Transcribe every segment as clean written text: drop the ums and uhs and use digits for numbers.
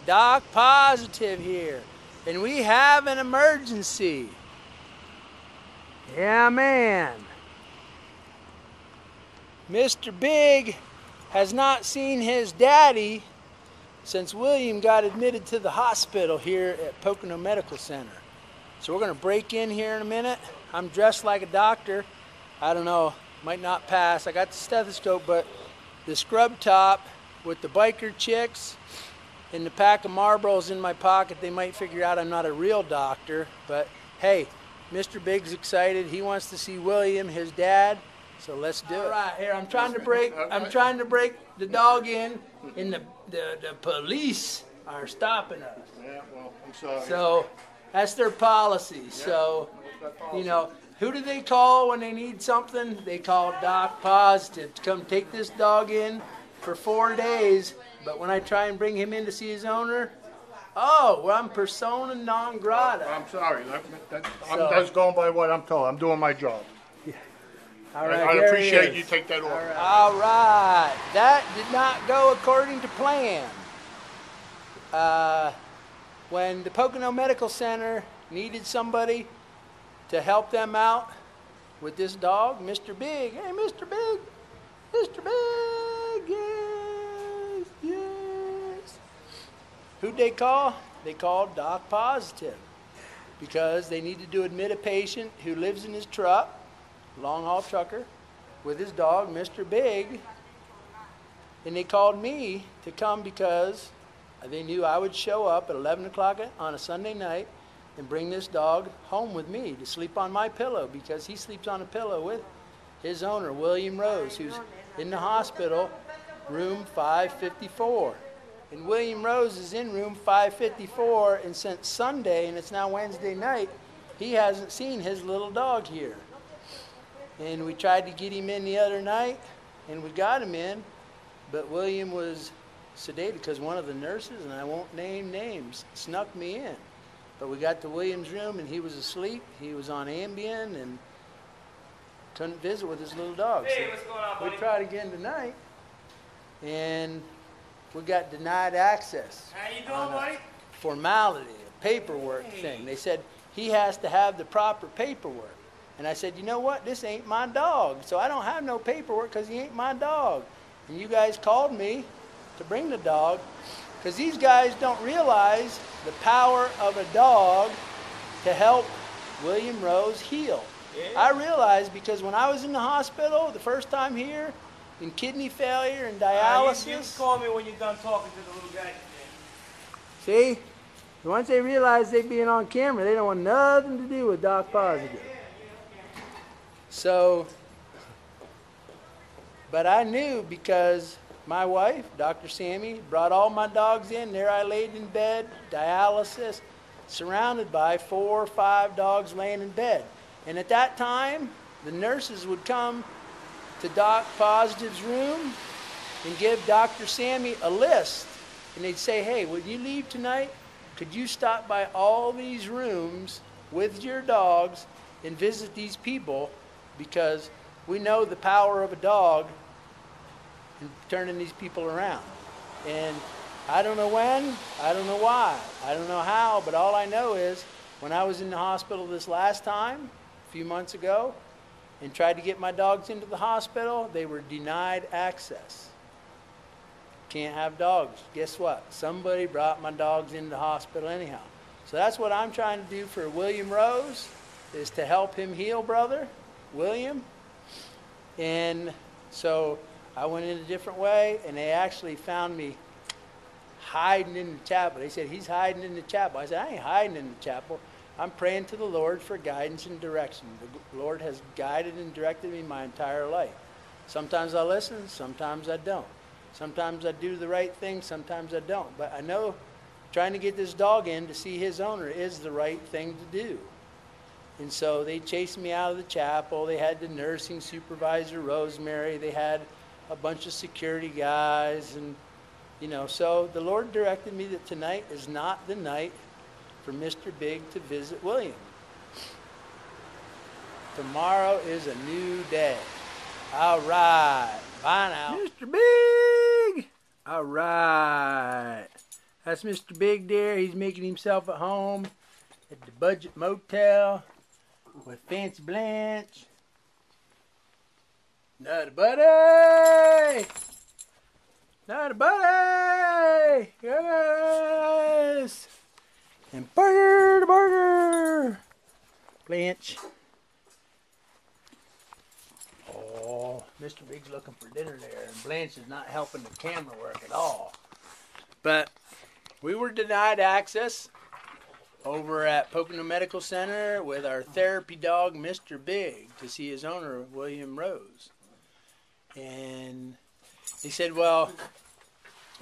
Doc Positive here, and we have an emergency. Yeah, man. Mr. Big has not seen his daddy since William got admitted to the hospital here at Pocono Medical Center. So we're going to break in here in a minute. I'm dressed like a doctor. I don't know, might not pass. I got the stethoscope, but the scrub top with the biker chicks and the pack of Marlboros in my pocket, they might figure out I'm not a real doctor. But hey, Mr. Big's excited. He wants to see William, his dad. So let's do it. All right, here I'm trying to break the dog in, and the police are stopping us. Yeah, well, I'm sorry. So that's their policy. Yeah. So, you know, who do they call when they need something? They call Doc Positive to come take this dog in for 4 days. But when I try and bring him in to see his owner, oh, well, I'm persona non grata. I'm sorry. I'm just going by what I'm told. I'm doing my job. Yeah. All right, I appreciate you take that off. All right. That did not go according to plan. When the Pocono Medical Center needed somebody to help them out with this dog, Mr. Big. Hey, Mr. Big. Mr. Big. Yes, yes. Who'd they call? They called Doc Positive because they needed to admit a patient who lives in his truck, long-haul trucker, with his dog, Mr. Big. And they called me to come because they knew I would show up at 11 o'clock on a Sunday night and bring this dog home with me to sleep on my pillow because he sleeps on a pillow with his owner, William Rose, who's in the hospital, room 554. And William Rose is in room 554, and since Sunday, and it's now Wednesday night, he hasn't seen his little dog here. And we tried to get him in the other night, and we got him in, but William was sedated because one of the nurses, and I won't name names, snuck me in. But we got to William's room, and he was asleep. He was on Ambien and couldn't visit with his little dog. Hey, what's going on, buddy? We tried again tonight, and we got denied access. How you doing, buddy? Formality, a paperwork thing. They said he has to have the proper paperwork. And I said, you know what? This ain't my dog, so I don't have no paperwork because he ain't my dog. And you guys called me to bring the dog because these guys don't realize the power of a dog to help William Rose heal. Yeah. I realized because when I was in the hospital the first time here, in kidney failure and dialysis. You call me when you're done talking to the little guy. See? Once they realize they being on camera, they don't want nothing to do with Doc Positive. So, but I knew because my wife, Dr. Sammy, brought all my dogs in. There I laid in bed, dialysis, surrounded by 4 or 5 dogs laying in bed. And at that time, the nurses would come to Doc Positive's room and give Dr. Sammy a list. And they'd say, hey, when you leave tonight, could you stop by all these rooms with your dogs and visit these people? Because we know the power of a dog in turning these people around. And I don't know when, I don't know why, I don't know how, but all I know is when I was in the hospital this last time, a few months ago, and tried to get my dogs into the hospital, they were denied access. Can't have dogs. Guess what? Somebody brought my dogs into the hospital anyhow. So that's what I'm trying to do for William Rose, is to help him heal, brother, William. And so I went in a different way, and they actually found me hiding in the chapel. They said, he's hiding in the chapel. I said, I ain't hiding in the chapel. I'm praying to the Lord for guidance and direction. The Lord has guided and directed me my entire life. Sometimes I listen, sometimes I don't. Sometimes I do the right thing, sometimes I don't. But I know trying to get this dog in to see his owner is the right thing to do. And so they chased me out of the chapel. They had the nursing supervisor, Rosemary. They had a bunch of security guys. And, you know, so the Lord directed me that tonight is not the night for Mr. Big to visit William. Tomorrow is a new day. All right. Bye now. Mr. Big. All right. That's Mr. Big there. He's making himself at home at the Budget Motel with Fancy Blanche. Nutty Buddy! Nutty Buddy! Yes! And Burger the Burger! Blanche. Oh, Mr. Big's looking for dinner there, and Blanche is not helping the camera work at all. But we were denied access over at Pocono Medical Center with our therapy dog, Mr. Big, to see his owner, William Rose. And he said, well,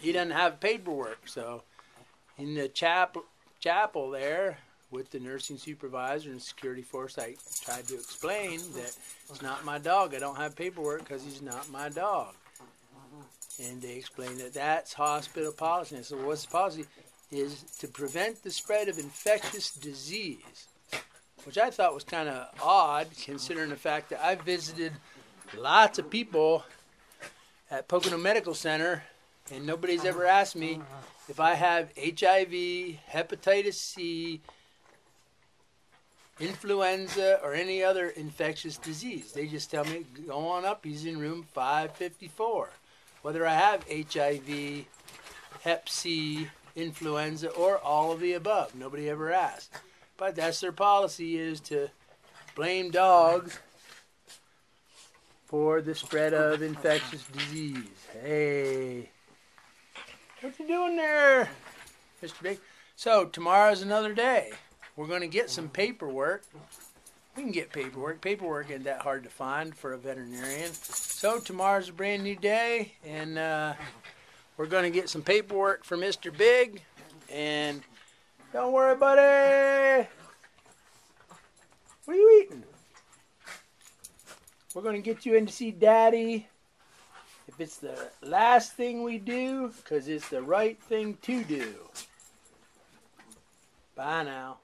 he doesn't have paperwork. So in the chapel there with the nursing supervisor and security force, I tried to explain that it's not my dog. I don't have paperwork because he's not my dog. And they explained that that's hospital policy. And I said, well, what's the policy? Is to prevent the spread of infectious disease, which I thought was kind of odd considering the fact that I visited lots of people at Pocono Medical Center and nobody's ever asked me if I have HIV, hepatitis C, influenza, or any other infectious disease. They just tell me, go on up, he's in room 554. Whether I have HIV, Hep C, influenza, or all of the above. Nobody ever asked. But that's their policy, is to blame dogs for the spread of infectious disease. Hey, what you doing there, Mr. Big? So tomorrow's another day. We're going to get some paperwork. We can get paperwork. Paperwork isn't that hard to find for a veterinarian. So tomorrow's a brand new day, and we're going to get some paperwork for Mr. Big. And don't worry, buddy. What are you eating? We're going to get you in to see Daddy. If it's the last thing we do, because it's the right thing to do. Bye now.